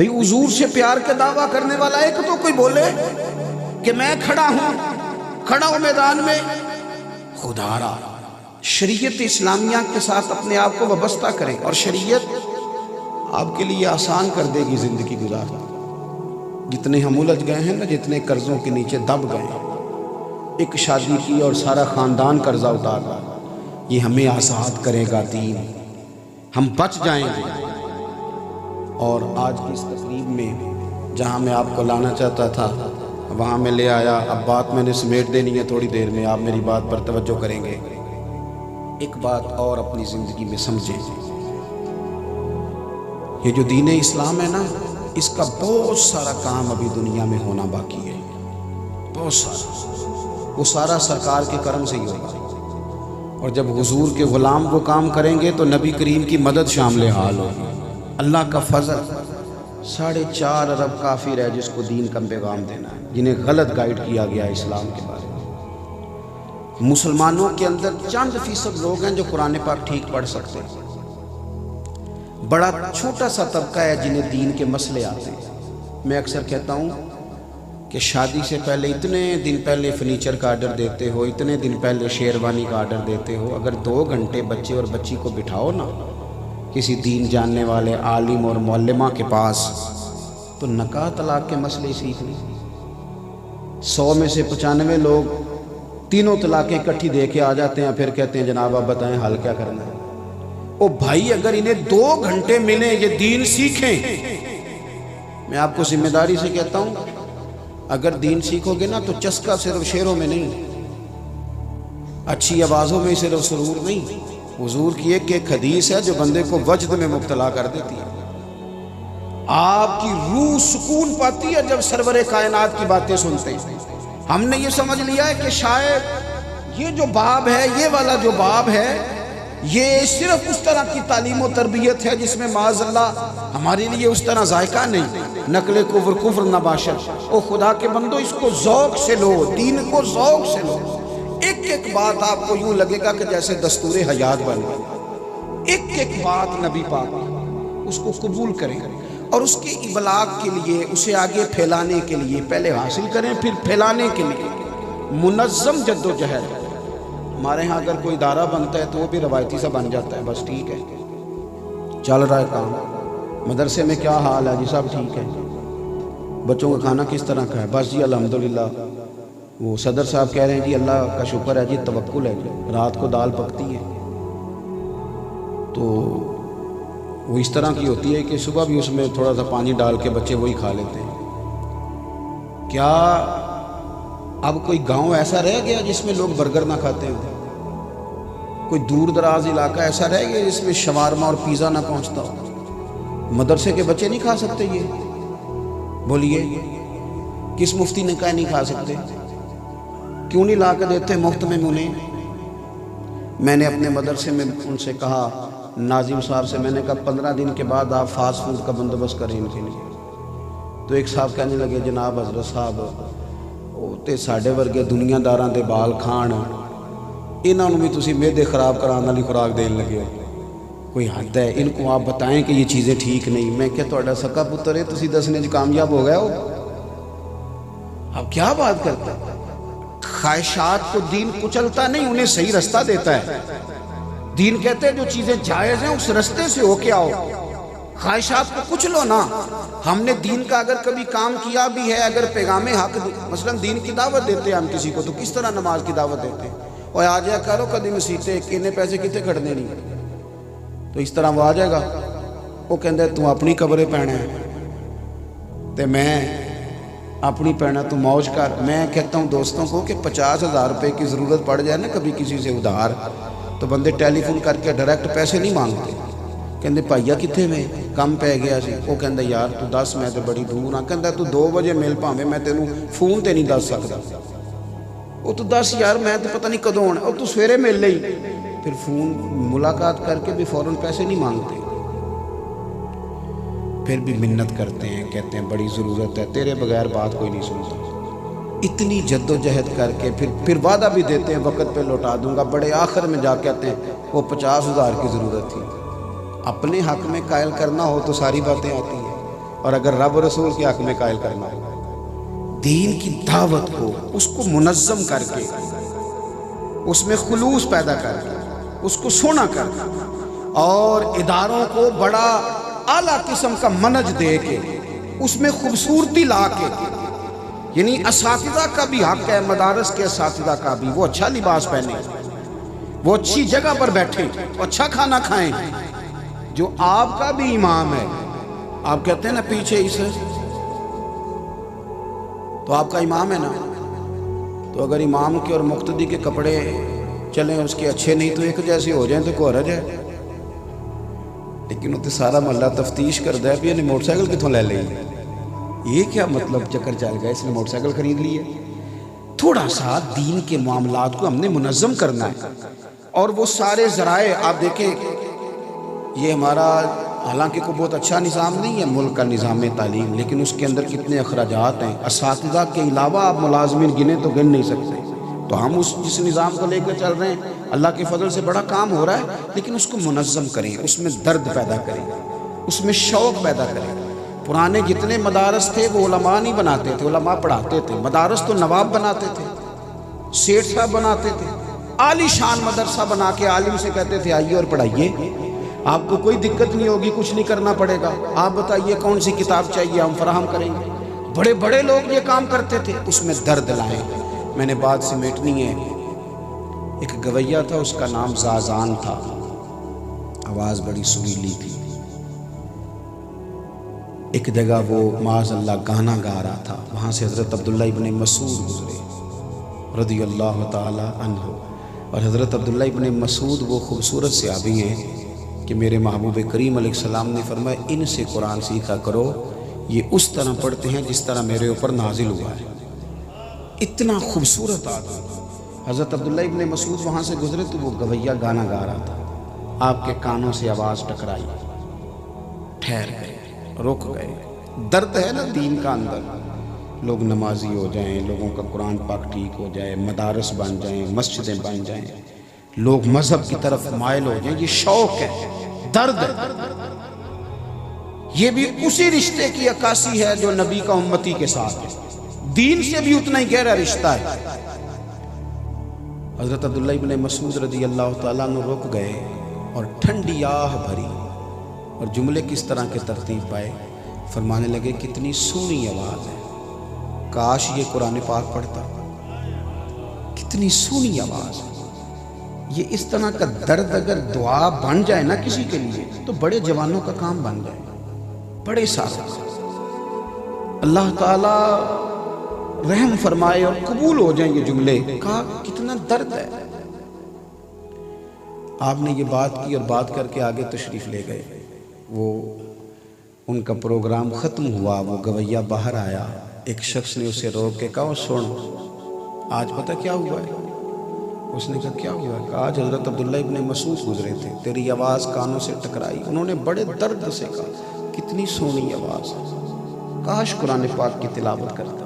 بھئی حضور سے پیار کا دعویٰ کرنے والا ایک تو کوئی بولے کہ میں کھڑا ہوں میدان میں، خدا را شریعت اسلامیہ کے ساتھ اپنے آپ کو وابستہ کریں، اور شریعت آپ کے لیے آسان کر دے گی زندگی گزارنا۔ جتنے ہم الجھ گئے ہیں نا، جتنے قرضوں کے نیچے دب گئے ہیں، ایک شادی کی اور سارا خاندان قرضہ اتار رہا، یہ ہمیں آزاد کرے گا دین، ہم بچ جائیں گے۔ اور آج کی اس تقریب میں جہاں میں آپ کو لانا چاہتا تھا وہاں میں لے آیا۔ اب بات میں نے سمیٹ دینی ہے تھوڑی دیر میں، آپ میری بات پر توجہ کریں گے۔ ایک بات اور اپنی زندگی میں سمجھیں، یہ جو دین اسلام ہے نا، اس کا بہت سارا کام ابھی دنیا میں ہونا باقی ہے، بہت سارا، وہ سارا سرکار کے کرم سے ہی ہوگا۔ اور جب حضور کے غلام وہ کام کریں گے تو نبی کریم کی مدد شامل حال ہوگی، اللہ کا فضل۔ 4.5 ارب کافر ہے جس کو دین کا پیغام دینا ہے، جنہیں غلط گائیڈ کیا گیا اسلام کے بارے میں۔ مسلمانوں کے اندر چند فیصد لوگ ہیں جو قرآن پاک ٹھیک پڑھ سکتے ہیں، بڑا چھوٹا سا طبقہ ہے جنہیں دین کے مسئلے آتے ہیں۔ میں اکثر کہتا ہوں کہ شادی سے پہلے اتنے دن پہلے فرنیچر کا آرڈر دیتے ہو، اتنے دن پہلے شیروانی کا آرڈر دیتے ہو، اگر 2 گھنٹے بچے اور بچی کو بٹھاؤ نا کسی دین جاننے والے عالم اور معلمہ کے پاس، تو نکاح طلاق کے مسئلے سیکھ لیں۔ 100 میں سے 95 لوگ تینوں طلاقیں اکٹھی دے کے آ جاتے ہیں، پھر کہتے ہیں جناب آپ بتائیں حل کیا کرنا ہے۔ او بھائی، اگر انہیں 2 گھنٹے ملیں یہ دین سیکھیں۔ میں آپ کو ذمہ داری سے کہتا ہوں، اگر دین سیکھو گے نا تو چسکا صرف شعروں میں نہیں، اچھی آوازوں میں صرف سرور نہیں، حضور کی ایک حدیث ہے جو بندے کو وجد میں مبتلا کر دیتی ہے۔ آپ کی روح سکون پاتی ہے جب سرور کائنات کی باتیں سنتے ہیں۔ ہم نے یہ سمجھ لیا ہے کہ شاید یہ جو باب ہے، یہ والا جو باب ہے، یہ صرف اس طرح کی تعلیم و تربیت ہے جس میں معاذ اللہ ہمارے لیے اس طرح ذائقہ نہیں، نقل کفر کفر نباشر۔ او خدا کے بندو، اس کو ذوق سے لو، دین کو ذوق سے لو۔ ایک ایک بات آپ کو یوں لگے گا کہ جیسے دستور حیات بن گئی، ایک بات نبی پاک اس کو قبول کریں، اور اس کے ابلاغ کے لیے، اسے آگے پھیلانے کے لیے، پہلے حاصل کریں پھر پھیلانے کے لیے منظم جد و جہد۔ ہمارے ہاں اگر کوئی ادارہ بنتا ہے تو وہ بھی روایتی سا بن جاتا ہے، بس ٹھیک ہے چل رہا ہے کام۔ مدرسے میں کیا حال ہے جی؟ سب ٹھیک ہے؟ بچوں کا کھانا کس طرح کا ہے؟ بس جی الحمدللہ۔ وہ صدر صاحب کہہ رہے ہیں جی اللہ کا شکر ہے جی، توکل ہے جی، رات کو دال پکتی ہے۔ تو وہ اس طرح کی ہوتی ہے کہ صبح بھی اس میں تھوڑا سا پانی ڈال کے بچے وہی کھا لیتے ہیں۔ کیا اب کوئی گاؤں ایسا رہ گیا جس میں لوگ برگر نہ کھاتے ہوں؟ کوئی دور دراز علاقہ ایسا رہ گیا جس میں شوارما اور پیزا نہ پہنچتا ہو؟ مدرسے کے بچے نہیں کھا سکتے یہ؟ بولیے کس مفتی نے کہا نہیں کھا سکتے؟ کیوں نہیں لا کے دیتے مفت میں انہیں؟ میں نے اپنے مدرسے میں ان سے کہا، ناظم صاحب سے میں نے کہا 15 دن کے بعد آپ فاسٹ فوڈ کا بندوبست کریں ان کے لیے۔ تو ایک صاحب کہنے لگے جناب حضرت صاحب وہ تے ساڈے ورگے دنیا داراں دے بال کھان، انہاں نوں بھی تسی معدے خراب کران والی خوراک دین لگے ہو، کوئی حد ہے؟ ان کو آپ بتائیں کہ یہ چیزیں ٹھیک نہیں۔ میں کہ تہاڈا سکا پتر ہے، تسی دسنے وچ کامیاب ہو گئے ہو؟ اب کیا بات کرتا ہے؟ خواہشات کو دین کچلتا نہیں، انہیں صحیح رستہ دیتا ہے۔ دین کہتے ہیں جو چیزیں جائز ہیں اس رستے سے ہو کے آؤ، خواہشات کو کچھ لو نا۔ ہم نے دین کا اگر کبھی کام کیا بھی ہے، اگر پیغام حق مثلا دین کی دعوت دیتے ہیں ہم کسی کو، تو کس طرح نماز کی دعوت دیتے ہیں؟ اور آ جایا کرو کدی مسیتے کنے پیسے کتے کھڑنے نہیں، تو اس طرح وہ آ جائے گا، وہ کہندے تو اپنی قبریں پینا ہے تے میں اپنی پینا تو موج کر۔ میں کہتا ہوں دوستوں کو کہ 50,000 روپے کی ضرورت پڑ جائے نا کبھی کسی سے ادھار، تو بندے ٹیلی فون کر کے ڈائریکٹ پیسے نہیں مانگتے، کہندے بھائیا کتنے میں کم پہ گیا سی؟ وہ کہندے یار تو دس میں تو بڑی دور ہاں، کہندہ تو 2 بجے مل پاویں میں تینوں فون تے نہیں دس سکتا، وہ تو دس یار میں تو پتہ نہیں کدوں ہونا، وہ تو سویرے مل لئی، پھر فون ملاقات کر کے بھی فوراً پیسے نہیں مانگتے، پھر بھی منت کرتے ہیں، کہتے ہیں بڑی ضرورت ہے، تیرے بغیر بات کوئی نہیں سنتا۔ اتنی جد و جہد کر کے پھر وعدہ بھی دیتے ہیں وقت پہ لوٹا دوں گا، بڑے آخر میں جا کہتے ہیں وہ 50,000 کی ضرورت تھی۔ اپنے حق میں قائل کرنا ہو تو ساری باتیں آتی ہیں، اور اگر رب و رسول کے حق میں قائل کرنا ہو، دین کی دعوت کو اس کو منظم کر کے، اس میں خلوص پیدا کر کے، اس کو سونا کر کے، اور اداروں کو بڑا اعلیٰ قسم کا منج دے کے، اس میں خوبصورتی لا کے، یعنی اساتذہ کا بھی حق ہے، مدارس کے اساتذہ کا بھی، وہ اچھا لباس پہنے، وہ اچھی جگہ پر بیٹھیں، اچھا کھانا کھائیں۔ جو آپ کا بھی امام ہے، آپ کہتے ہیں نا پیچھے اسے، تو آپ کا امام ہے نا، تو اگر امام کے اور مقتدی کے کپڑے چلیں اس کے اچھے نہیں تو ایک جیسے ہو جائیں تو کوئی حرج ہے؟ لیکن وہ تو سارا محلہ تفتیش کر دے بھی انہیں موٹر سائیکل کتوں لے لیں، یہ کیا مطلب چکر چل گیا اس نے موٹر سائیکل خرید لی ہے؟ تھوڑا سا دین کے معاملات کو ہم نے منظم کرنا ہے، اور وہ سارے ذرائع آپ دیکھیں، یہ ہمارا حالانکہ کوئی بہت اچھا نظام نہیں ہے ملک کا نظام تعلیم، لیکن اس کے اندر کتنے اخراجات ہیں، اساتذہ کے علاوہ آپ ملازمین گنے تو گن نہیں سکتے، تو ہم جس نظام کو لے کر چل رہے ہیں اللہ کے فضل سے بڑا کام ہو رہا ہے، لیکن اس کو منظم کریں، اس میں درد پیدا کریں، اس میں شوق پیدا کریں۔ پرانے جتنے مدارس تھے وہ علماء نہیں بناتے تھے، علماء پڑھاتے تھے، مدارس تو نواب بناتے تھے، سیٹھ صاحب بناتے تھے، عالی شان مدرسہ بنا کے عالم سے کہتے تھے آئیے اور پڑھائیے، آپ کو کوئی دقت نہیں ہوگی، کچھ نہیں کرنا پڑے گا، آپ بتائیے کون سی کتاب چاہیے ہم فراہم کریں گے۔ بڑے بڑے لوگ یہ کام کرتے تھے، اس میں درد لائیں۔ میں نے بات سمیٹنی ہے، ایک گویہ تھا، اس کا نام زازان تھا، آواز بڑی سریلی تھی۔ ایک جگہ وہ معاذ اللہ گانا گا رہا تھا، وہاں سے حضرت عبداللہ ابن مسعود گزرے رضی اللہ تعالی عنہ، اور حضرت عبداللہ ابن مسعود وہ خوبصورت صحابی ہیں کہ میرے محبوب کریم علیہ السلام نے فرمایا ان سے قرآن سیکھا کرو، یہ اس طرح پڑھتے ہیں جس طرح میرے اوپر نازل ہوا ہے۔ اتنا خوبصورت آدمی حضرت عبداللہ ابن مسعود وہاں سے گزرے تو وہ گویہ گانا گا رہا تھا، آپ کے کانوں سے آواز ٹکرائی، ٹھہر گئے، رک گئے۔ درد ہے نا دین کا اندر، لوگ نمازی ہو جائیں، لوگوں کا قرآن پاک ٹھیک ہو جائے، مدارس بن جائیں، مسجدیں بن جائیں، لوگ مذہب کی طرف مائل ہو جائیں، یہ شوق ہے، درد ہے۔ یہ بھی اسی رشتے کی عکاسی ہے جو نبی کا امتی کے ساتھ ہے، دین سے بھی اتنا ہی گہرا رشتہ ہے۔ حضرت عبداللہ ابن مسعود رضی اللہ تعالیٰ عنہ رک گئے اور ٹھنڈی آہ بھری، اور جملے کس طرح کے ترتیب پائے، فرمانے لگے کتنی سونی آواز ہے، کاش یہ قرآن پاک پڑھتا، کتنی سونی آواز ہے۔ یہ اس طرح کا درد اگر دعا بن جائے نا کسی کے لیے تو بڑے جوانوں کا کام بن جائے، بڑے سارے۔ اللہ تعالیٰ رحم فرمائے اور قبول ہو جائیں یہ جملے، کہا کتنا درد ہے۔ آپ نے یہ بات کی اور بات کر کے آگے تشریف لے گئے۔ وہ ان کا پروگرام ختم ہوا، وہ گویہ باہر آیا، ایک شخص نے اسے روک کے کہا سن آج پتہ کیا ہوا ہے؟ اس نے کہا کیا ہوا ہے؟ کہا آج حضرت عبداللہ ابن مسعود گزرے تھے، تیری آواز کانوں سے ٹکرائی، انہوں نے بڑے درد سے کہا کتنی سونی آواز ہے، کاش قرآن پاک کی تلاوت کرتا۔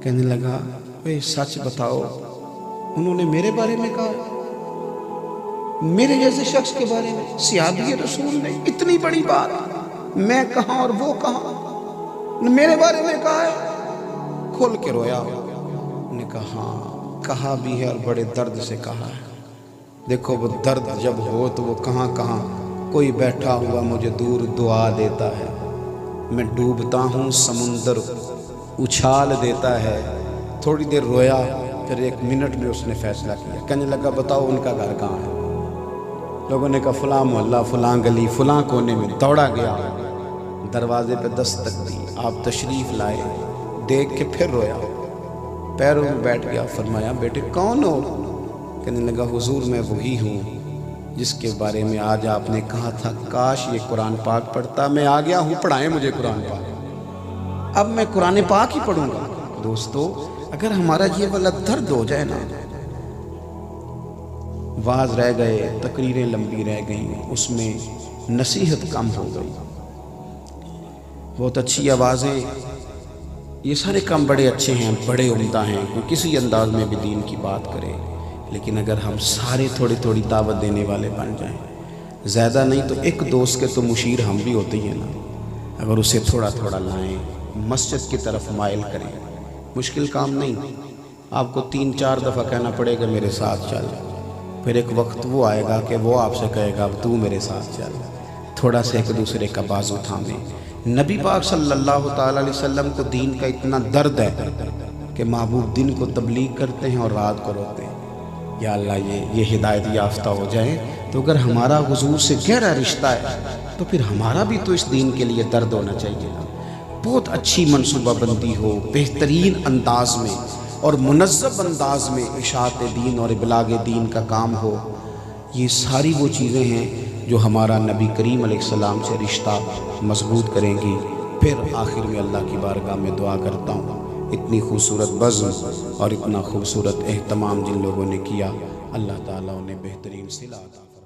کہنے لگا اے سچ بتاؤ، انہوں نے میرے بارے میں کہا، میرے جیسے شخص کے بارے میں، صحابی رسول نے اتنی بڑی بات، میں کہاں اور وہ کہاں، میرے بارے میں کہا ہے؟ کھل کے رویا۔ نے کہا ہاں کہا بھی ہے اور بڑے درد سے کہا ہے۔ دیکھو وہ درد جب ہو تو وہ کہاں کہاں، کوئی بیٹھا ہوا مجھے دور دعا دیتا ہے، میں ڈوبتا ہوں سمندر اچھال دیتا ہے۔ تھوڑی دیر رویا، پھر 1 منٹ میں اس نے فیصلہ کیا، کہنے لگا بتاؤ ان کا گھر کہاں ہے؟ لوگوں نے کہا فلاں محلہ، فلاں گلی، فلاں کونے میں۔ دوڑا گیا، دروازے پہ دستک دی، آپ تشریف لائے، دیکھ کے پھر رویا، پیروں میں بیٹھ گیا، فرمایا بیٹے کون ہو؟ کہنے لگا حضور میں وہی ہوں جس کے بارے میں آج آپ نے کہا تھا کاش یہ قرآن پاک پڑھتا، میں آ گیا ہوں، پڑھائیں مجھے قرآن پاک، اب میں قرآن پاک ہی پڑھوں گا۔ دوستو اگر ہمارا یہ والا درد ہو جائے نا، واز رہ گئے، تقریریں لمبی رہ گئیں، اس میں نصیحت کم ہو گئی، بہت اچھی آوازیں، یہ سارے کام بڑے اچھے ہیں، بڑے عمدہ ہیں، کوئی کسی انداز میں بھی دین کی بات کرے، لیکن اگر ہم سارے تھوڑی تھوڑی دعوت دینے والے بن جائیں، زیادہ نہیں تو ایک دوست کے تو مشیر ہم بھی ہوتے ہیں نا، اگر اسے تھوڑا تھوڑا لائیں، مسجد کی طرف مائل کریں، مشکل کام نہیں، آپ کو 3-4 دفعہ کہنا پڑے گا میرے ساتھ چل، پھر ایک وقت وہ آئے گا کہ وہ آپ سے کہے گا اب تو میرے ساتھ چل، تھوڑا سا ایک دوسرے کا بازو تھامیں۔ نبی پاک صلی اللہ تعالیٰ علیہ وسلم کو دین کا اتنا درد ہے کہ محبوب دن کو تبلیغ کرتے ہیں اور رات کو روتے ہیں، یا اللہ یہ ہدایت یافتہ ہو جائیں۔ تو اگر ہمارا حضور سے گہرا رشتہ ہے تو پھر ہمارا بھی تو اس دین کے لیے درد ہونا چاہیے نا، بہت اچھی منصوبہ بندی ہو، بہترین انداز میں اور منظم انداز میں اشاعت دین اور ابلاغ دین کا کام ہو۔ یہ ساری وہ چیزیں ہیں جو ہمارا نبی کریم علیہ السلام سے رشتہ مضبوط کریں گی۔ پھر آخر میں اللہ کی بارگاہ میں دعا کرتا ہوں، اتنی خوبصورت بزم اور اتنا خوبصورت اہتمام جن لوگوں نے کیا، اللہ تعالیٰ انہیں بہترین صلہ عطا فرمائے۔